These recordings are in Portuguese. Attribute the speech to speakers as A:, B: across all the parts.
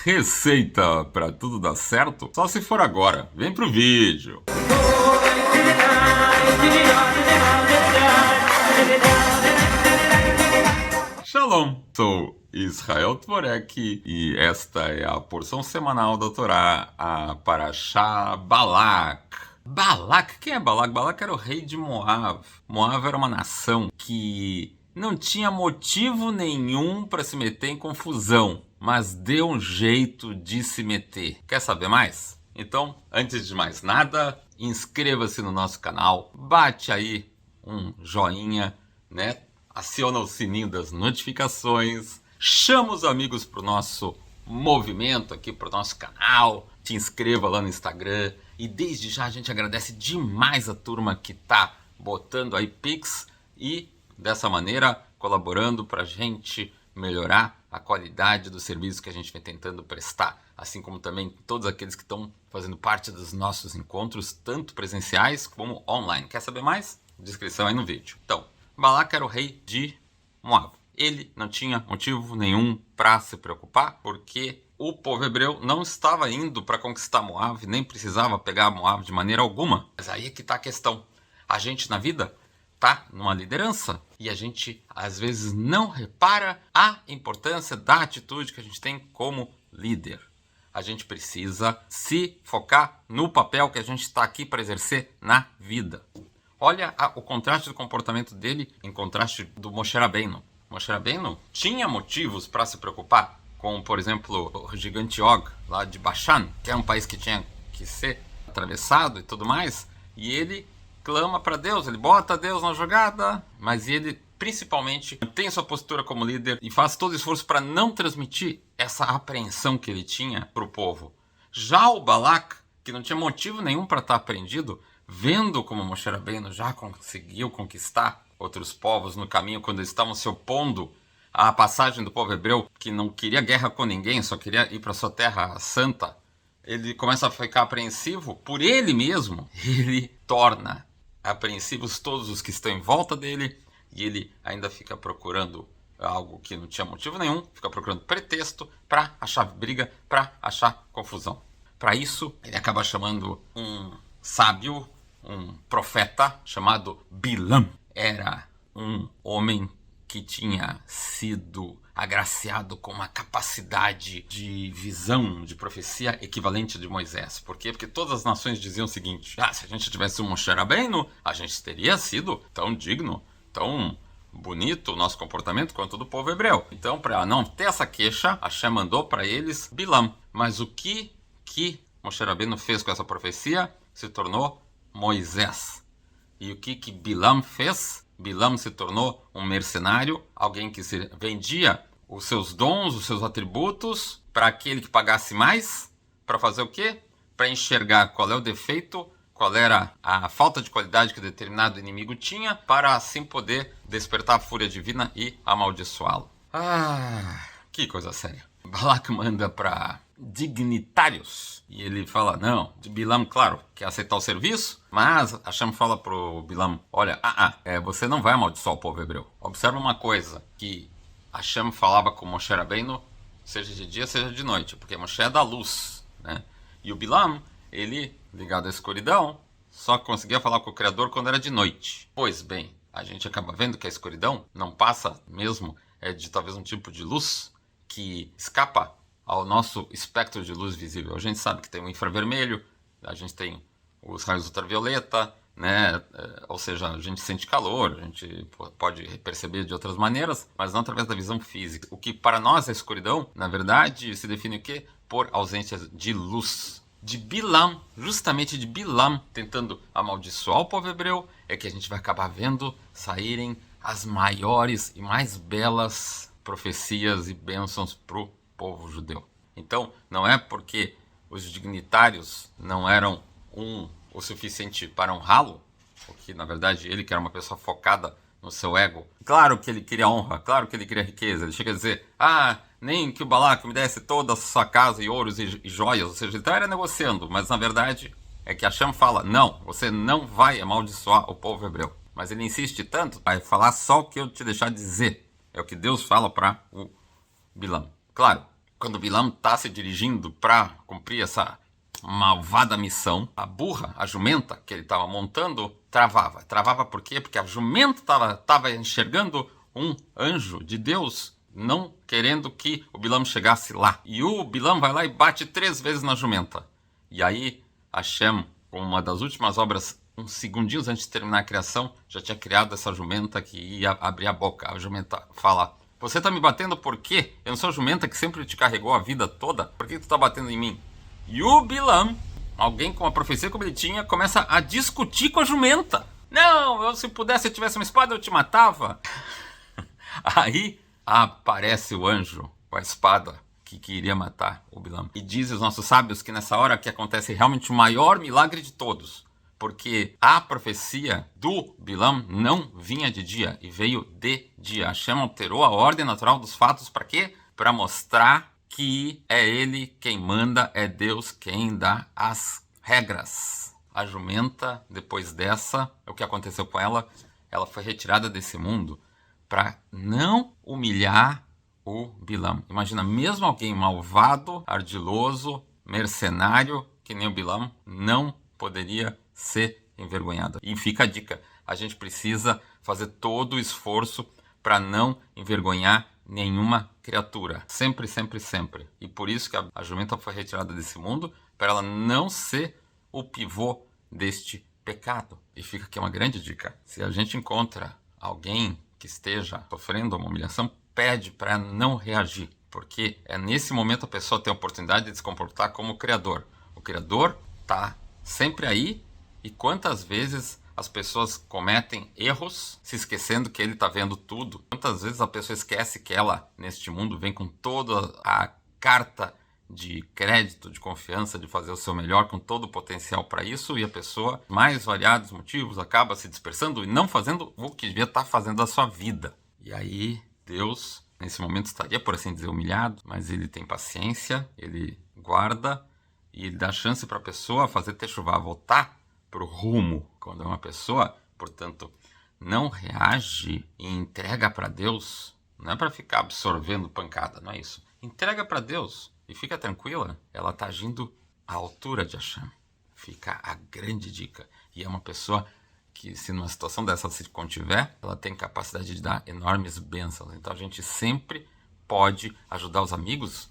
A: Receita para tudo dar certo? Só se for agora. Vem pro vídeo. Shalom, sou Israel Tvorek e esta é a porção semanal da Torá, a Parashá Balak. Balak? Quem é Balak? Balak era o rei de Moab. Moab era uma nação que não tinha motivo nenhum para se meter em confusão, mas deu um jeito de se meter. Quer saber mais? Então, antes de mais nada, inscreva-se no nosso canal, bate aí um joinha, né? Aciona o sininho das notificações, chama os amigos para o nosso movimento aqui, para o nosso canal, te inscreva lá no Instagram e desde já a gente agradece demais a turma que está botando aí Pix e dessa maneira colaborando para a gente melhorar a qualidade do serviço que a gente vem tentando prestar, assim como também todos aqueles que estão fazendo parte dos nossos encontros, tanto presenciais como online. Quer saber mais? Descrição aí no vídeo. Então, Balak era o rei de Moab. Ele não tinha motivo nenhum para se preocupar, porque o povo hebreu não estava indo para conquistar Moab, nem precisava pegar Moab de maneira alguma. Mas aí é que está a questão. A gente na vida está numa liderança e a gente às vezes não repara a importância da atitude que a gente tem como líder. A gente precisa se focar no papel que a gente está aqui para exercer na vida. Olha o contraste do comportamento dele em contraste do Moshe Rabbeinu. Moshe Rabbeinu tinha motivos para se preocupar com, por exemplo, o gigante Og, lá de Bashan, que é um país que tinha que ser atravessado e tudo mais, e ele clama para Deus, ele bota Deus na jogada, mas ele principalmente tem sua postura como líder e faz todo esforço para não transmitir essa apreensão que ele tinha para o povo. Já o Balak, que não tinha motivo nenhum para estar apreendido, vendo como Moshe Rabbeinu já conseguiu conquistar outros povos no caminho quando eles estavam se opondo à passagem do povo hebreu, que não queria guerra com ninguém, só queria ir para sua terra santa, ele começa a ficar apreensivo por ele mesmo. Ele torna apreensivos todos os que estão em volta dele e ele ainda fica procurando algo que não tinha motivo nenhum, fica procurando pretexto para achar briga, para achar confusão. Para isso, ele acaba chamando um sábio, um profeta chamado Bilam. Era um homem que tinha sido agraciado com uma capacidade de visão, de profecia equivalente de Moisés. Por quê? Porque todas as nações diziam o seguinte: se a gente tivesse um Moshe Rabbeinu, a gente teria sido tão digno, tão bonito o nosso comportamento quanto o do povo hebreu. Então, para não ter essa queixa, Hashem mandou para eles Bilam. Mas o que Moshe Rabbeinu fez com essa profecia? Se tornou Moisés. E o que Bilam fez? Bilam se tornou um mercenário, alguém que se vendia os seus dons, os seus atributos para aquele que pagasse mais, para fazer o quê? Para enxergar qual é o defeito, qual era a falta de qualidade que determinado inimigo tinha, para assim poder despertar a fúria divina e amaldiçoá-lo. Que coisa séria. Balak manda para dignitários e ele fala, não, de Bilam, claro, quer aceitar o serviço, mas Hashem fala pro Bilam, olha, você não vai amaldiçoar o povo hebreu. Observa uma coisa, que Hashem falava com Moshe Rabbeinu, seja de dia, seja de noite, porque Moshe é da luz, né? E o Bilam, ele, ligado à escuridão, só conseguia falar com o Criador quando era de noite. Pois bem, a gente acaba vendo que a escuridão não passa mesmo de talvez um tipo de luz que escapa ao nosso espectro de luz visível. A gente sabe que tem o infravermelho, a gente tem os raios ultravioleta, né? Ou seja, a gente sente calor, a gente pode perceber de outras maneiras, mas não através da visão física. O que para nós é escuridão, na verdade, se define o quê? Por ausência de luz. De Bilam, justamente de Bilam, tentando amaldiçoar o povo hebreu, é que a gente vai acabar vendo saírem as maiores e mais belas profecias e bênçãos para o povo judeu. Então, não é porque os dignitários não eram o suficiente para honrá-lo, porque na verdade ele que era uma pessoa focada no seu ego. Claro que ele queria honra, claro que ele queria riqueza. Ele chega a dizer, nem que o Balak me desse toda a sua casa e ouros e joias, ou seja, ele estava negociando, mas na verdade é que Hashem fala, não, você não vai amaldiçoar o povo hebreu. Mas ele insiste tanto, vai falar só o que eu te deixar dizer. É o que Deus fala para o Bilam. Claro, quando Bilam está se dirigindo para cumprir essa malvada missão, a burra, a jumenta que ele estava montando, travava. Travava por quê? Porque a jumenta estava enxergando um anjo de Deus, não querendo que o Bilam chegasse lá. E o Bilam vai lá e bate 3 vezes na jumenta. E aí Hashem, com uma das últimas obras, uns segundinhos antes de terminar a criação, já tinha criado essa jumenta que ia abrir a boca. A jumenta fala: você tá me batendo por quê? Eu não sou a jumenta que sempre te carregou a vida toda? Por que tu tá batendo em mim? E o Bilam, alguém com a profecia como ele tinha, começa a discutir com a jumenta. Não, se pudesse, eu tivesse uma espada, eu te matava. Aí aparece o anjo com a espada que iria matar o Bilam. E dizem os nossos sábios que nessa hora que acontece realmente o maior milagre de todos. Porque a profecia do Bilam não vinha de dia e veio de dia. Hashem alterou a ordem natural dos fatos para quê? Para mostrar que é ele quem manda, é Deus quem dá as regras. A jumenta, depois dessa, o que aconteceu com ela? Ela foi retirada desse mundo para não humilhar o Bilam. Imagina, mesmo alguém malvado, ardiloso, mercenário, que nem o Bilam, não poderia ser envergonhado. E fica a dica, a gente precisa fazer todo o esforço para não envergonhar nenhuma criatura. Sempre, sempre, sempre. E por isso que a jumenta foi retirada desse mundo, para ela não ser o pivô deste pecado. E fica aqui uma grande dica. Se a gente encontra alguém que esteja sofrendo uma humilhação, pede para não reagir. Porque é nesse momento a pessoa tem a oportunidade de se comportar como o Criador. O Criador está sempre aí. E quantas vezes as pessoas cometem erros se esquecendo que ele está vendo tudo? Quantas vezes a pessoa esquece que ela, neste mundo, vem com toda a carta de crédito, de confiança, de fazer o seu melhor, com todo o potencial para isso, e a pessoa, mais variados motivos, acaba se dispersando e não fazendo o que devia estar fazendo da sua vida. E aí, Deus, nesse momento, estaria, por assim dizer, humilhado, mas ele tem paciência, ele guarda e ele dá chance para a pessoa fazer techuvá, voltar para o rumo. Quando uma pessoa, portanto, não reage e entrega para Deus, não é para ficar absorvendo pancada, não é isso. Entrega para Deus e fica tranquila, ela está agindo à altura de Hashem. Fica a grande dica. E é uma pessoa que, se numa situação dessa se contiver, ela tem capacidade de dar enormes bênçãos. Então a gente sempre pode ajudar os amigos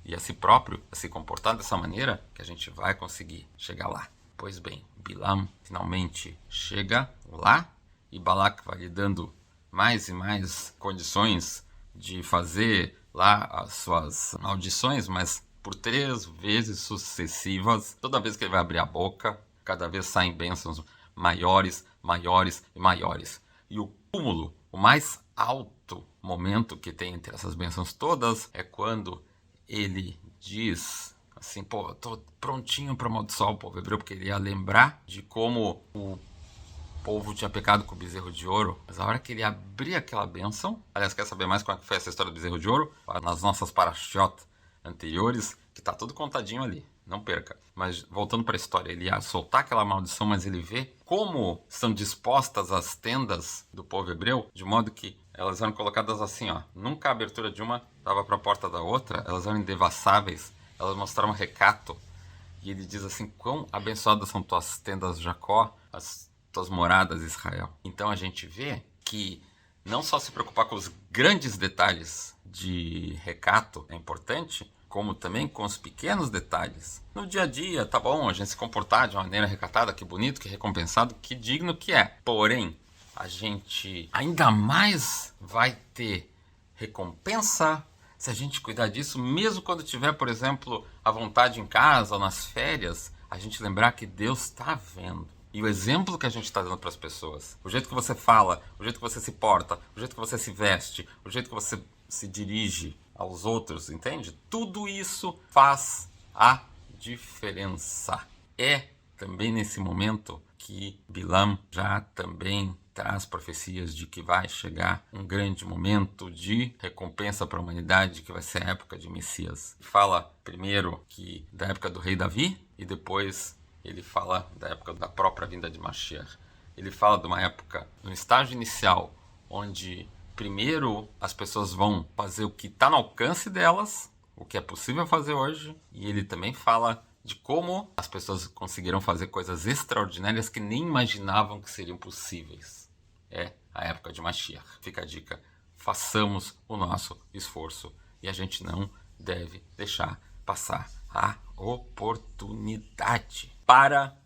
A: e a si próprio a se comportar dessa maneira, que a gente vai conseguir chegar lá. Pois bem, Bilam finalmente chega lá e Balak vai lhe dando mais e mais condições de fazer lá as suas maldições, mas por 3 vezes sucessivas. Toda vez que ele vai abrir a boca, cada vez saem bênçãos maiores, maiores e maiores. E o cúmulo, o mais alto momento que tem entre essas bênçãos todas é quando ele diz assim: pô, eu tô prontinho para amaldiçoar o povo hebreu, porque ele ia lembrar de como o povo tinha pecado com o bezerro de ouro. Mas a hora que ele abrir aquela bênção, aliás, quer saber mais como é que foi essa história do bezerro de ouro? Nas nossas parashot anteriores, que tá tudo contadinho ali, não perca. Mas voltando para a história, ele ia soltar aquela maldição, mas ele vê como são dispostas as tendas do povo hebreu, de modo que elas eram colocadas assim, ó. Nunca a abertura de uma dava para a porta da outra, elas eram indevassáveis, elas mostravam recato. E ele diz assim: quão abençoadas são tuas tendas, Jacó, as tuas moradas, Israel. Então a gente vê que não só se preocupar com os grandes detalhes de recato é importante, como também com os pequenos detalhes. No dia a dia, tá bom, a gente se comportar de uma maneira recatada, que bonito, que recompensado, que digno que é. Porém, a gente ainda mais vai ter recompensa se a gente cuidar disso, mesmo quando tiver, por exemplo, à vontade em casa ou nas férias, a gente lembrar que Deus está vendo. E o exemplo que a gente está dando para as pessoas, o jeito que você fala, o jeito que você se porta, o jeito que você se veste, o jeito que você se dirige aos outros, entende? Tudo isso faz a diferença. É também nesse momento que Bilam já também traz profecias de que vai chegar um grande momento de recompensa para a humanidade, que vai ser a época de Messias. Fala primeiro que da época do rei Davi e depois ele fala da época da própria vinda de Mashiach. Ele fala de uma época, no estágio inicial, onde primeiro as pessoas vão fazer o que está no alcance delas, o que é possível fazer hoje, e ele também fala de como as pessoas conseguiram fazer coisas extraordinárias que nem imaginavam que seriam possíveis. É a época de Mashiach. Fica a dica, façamos o nosso esforço e a gente não deve deixar passar a oportunidade. Para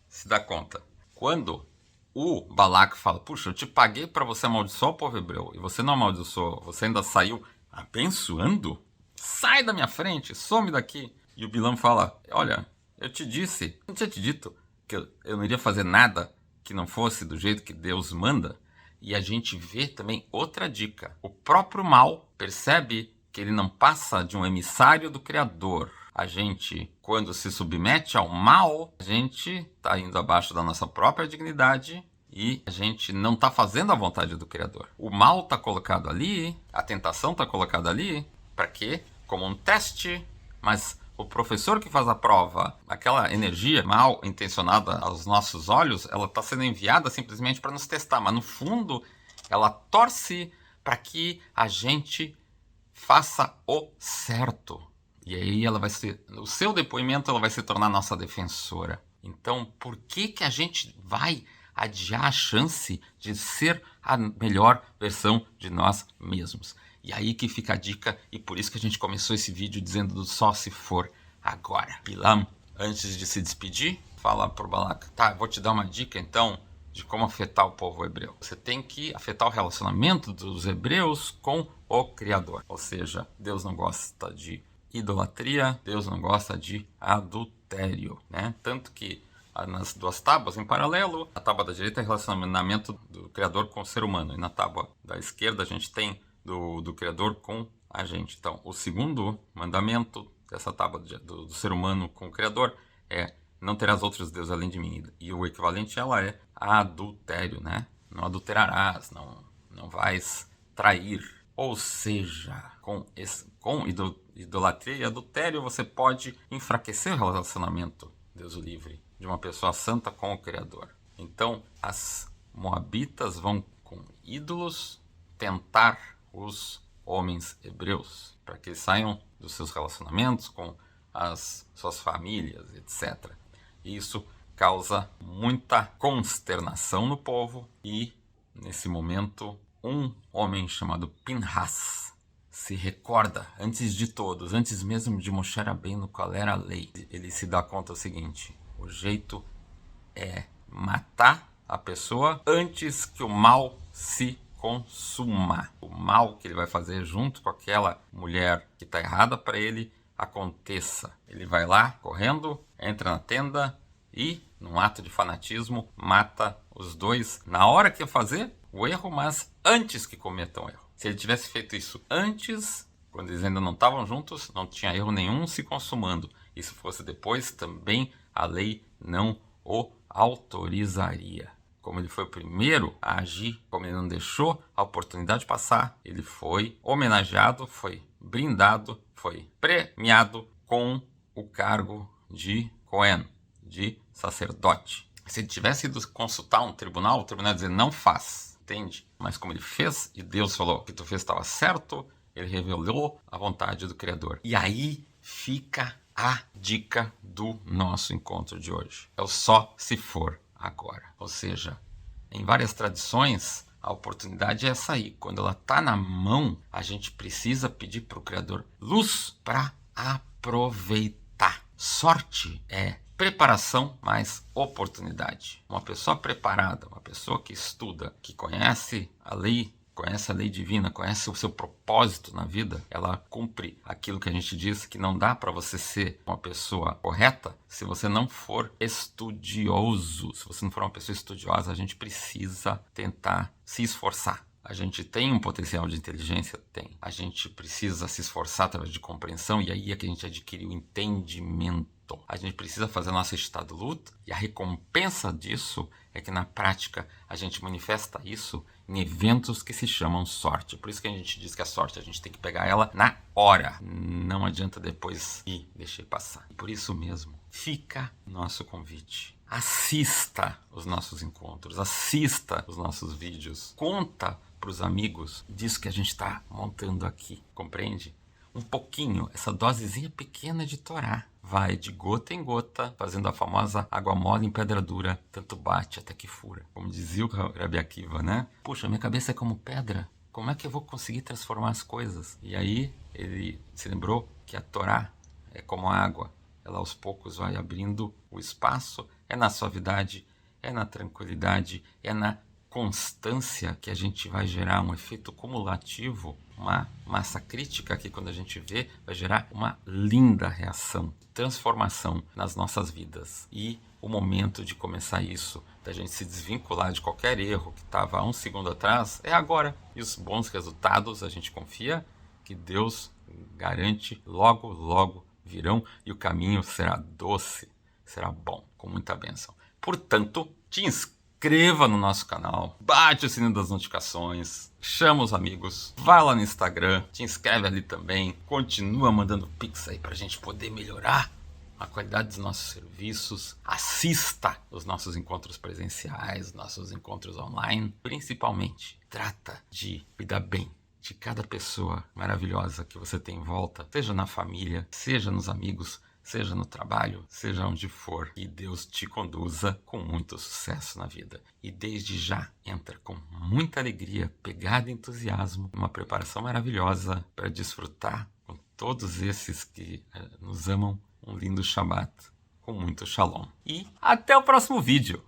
A: se dar conta. Quando o Balac fala, puxa, eu te paguei para você amaldiçoar o povo hebreu e você não amaldiçoou, você ainda saiu abençoando? Sai da minha frente, some daqui. E o Bilam fala, olha, eu te disse, não tinha te dito que eu não iria fazer nada que não fosse do jeito que Deus manda? E a gente vê também outra dica. O próprio mal percebe que ele não passa de um emissário do Criador. A gente, quando se submete ao mal, a gente está indo abaixo da nossa própria dignidade e a gente não está fazendo a vontade do Criador. O mal está colocado ali, a tentação está colocada ali, para quê? Como um teste, mas o professor que faz a prova, aquela energia mal intencionada aos nossos olhos, ela está sendo enviada simplesmente para nos testar, mas no fundo ela torce para que a gente faça o certo. E aí ela vai ser, o seu depoimento ela vai se tornar nossa defensora. Então, por que a gente vai adiar a chance de ser a melhor versão de nós mesmos? E aí que fica a dica, e por isso que a gente começou esse vídeo dizendo do só se for agora. Bilam, antes de se despedir, fala pro Balac, tá, vou te dar uma dica então de como afetar o povo hebreu. Você tem que afetar o relacionamento dos hebreus com o Criador. Ou seja, Deus não gosta de idolatria, Deus não gosta de adultério, né? Tanto que nas duas tábuas em paralelo, a tábua da direita é o relacionamento do Criador com o ser humano, e na tábua da esquerda a gente tem do Criador com a gente. Então, o segundo mandamento dessa tábua do ser humano com o Criador é não terás outros deuses além de mim. E o equivalente ela é adultério, né? Não adulterarás, não vais trair. Ou seja, com idolatria e adultério você pode enfraquecer o relacionamento, Deus o livre, de uma pessoa santa com o Criador. Então, as moabitas vão com ídolos tentar os homens hebreus para que eles saiam dos seus relacionamentos com as suas famílias, etc. Isso causa muita consternação no povo e, nesse momento, um homem chamado Pinhas se recorda, antes de todos, antes mesmo de Moshe Rabbeinu, qual era a lei. Ele se dá conta do seguinte, o jeito é matar a pessoa antes que o mal se consuma. O mal que ele vai fazer junto com aquela mulher que está errada para ele aconteça. Ele vai lá correndo, entra na tenda e, num ato de fanatismo, mata os dois na hora que ia fazer o erro, mas antes que cometam o erro. Se ele tivesse feito isso antes, quando eles ainda não estavam juntos, não tinha erro nenhum se consumando. E se fosse depois, também a lei não o autorizaria. Como ele foi o primeiro a agir, como ele não deixou a oportunidade passar, ele foi homenageado, foi brindado, foi premiado com o cargo de Cohen, de sacerdote. Se ele tivesse ido consultar um tribunal, o tribunal ia dizer não faz, entende? Mas como ele fez e Deus falou que tu fez estava certo, ele revelou a vontade do Criador. E aí fica a dica do nosso encontro de hoje. É o só se for agora. Ou seja, em várias tradições, a oportunidade é essa aí. Quando ela está na mão, a gente precisa pedir para o Criador luz para aproveitar. Sorte é preparação mais oportunidade. Uma pessoa preparada, uma pessoa que estuda, que conhece a lei divina, conhece o seu propósito na vida, ela cumpre aquilo que a gente diz que não dá para você ser uma pessoa correta se você não for estudioso. Se você não for uma pessoa estudiosa, a gente precisa tentar se esforçar. A gente tem um potencial de inteligência? Tem. A gente precisa se esforçar através de compreensão e aí é que a gente adquire o entendimento. A gente precisa fazer a nossa estado-luta e a recompensa disso é que na prática a gente manifesta isso em eventos que se chamam sorte. Por isso que a gente diz que a sorte a gente tem que pegar ela na hora. Não adianta depois ir, deixar passar. Por isso mesmo, fica nosso convite. Assista os nossos encontros, assista os nossos vídeos, conta para os amigos disso que a gente está montando aqui, compreende? um pouquinho, essa dosezinha pequena de Torá, vai de gota em gota, fazendo a famosa água mole em pedra dura, tanto bate até que fura. Como dizia o Rabi Akiva, né? Puxa, minha cabeça é como pedra, como é que eu vou conseguir transformar as coisas? E aí ele se lembrou que a Torá é como a água, ela aos poucos vai abrindo o espaço, é na suavidade, é na tranquilidade, é na constância que a gente vai gerar um efeito cumulativo, uma massa crítica que quando a gente vê vai gerar uma linda reação, transformação nas nossas vidas. E o momento de começar isso, da gente se desvincular de qualquer erro que estava há um segundo atrás, é agora. E os bons resultados a gente confia que Deus garante, logo, logo virão e o caminho será doce, será bom, com muita bênção. Portanto, te inscreva no nosso canal, bate o sininho das notificações, chama os amigos, vai lá no Instagram, te inscreve ali também, continua mandando pix aí pra gente poder melhorar a qualidade dos nossos serviços, assista os nossos encontros presenciais, nossos encontros online, principalmente trata de cuidar bem de cada pessoa maravilhosa que você tem em volta, seja na família, seja nos amigos, seja no trabalho, seja onde for, e Deus te conduza com muito sucesso na vida. E desde já, entra com muita alegria, pegada e entusiasmo, uma preparação maravilhosa para desfrutar com todos esses que nos amam um lindo Shabbat, com muito Shalom. E até o próximo vídeo!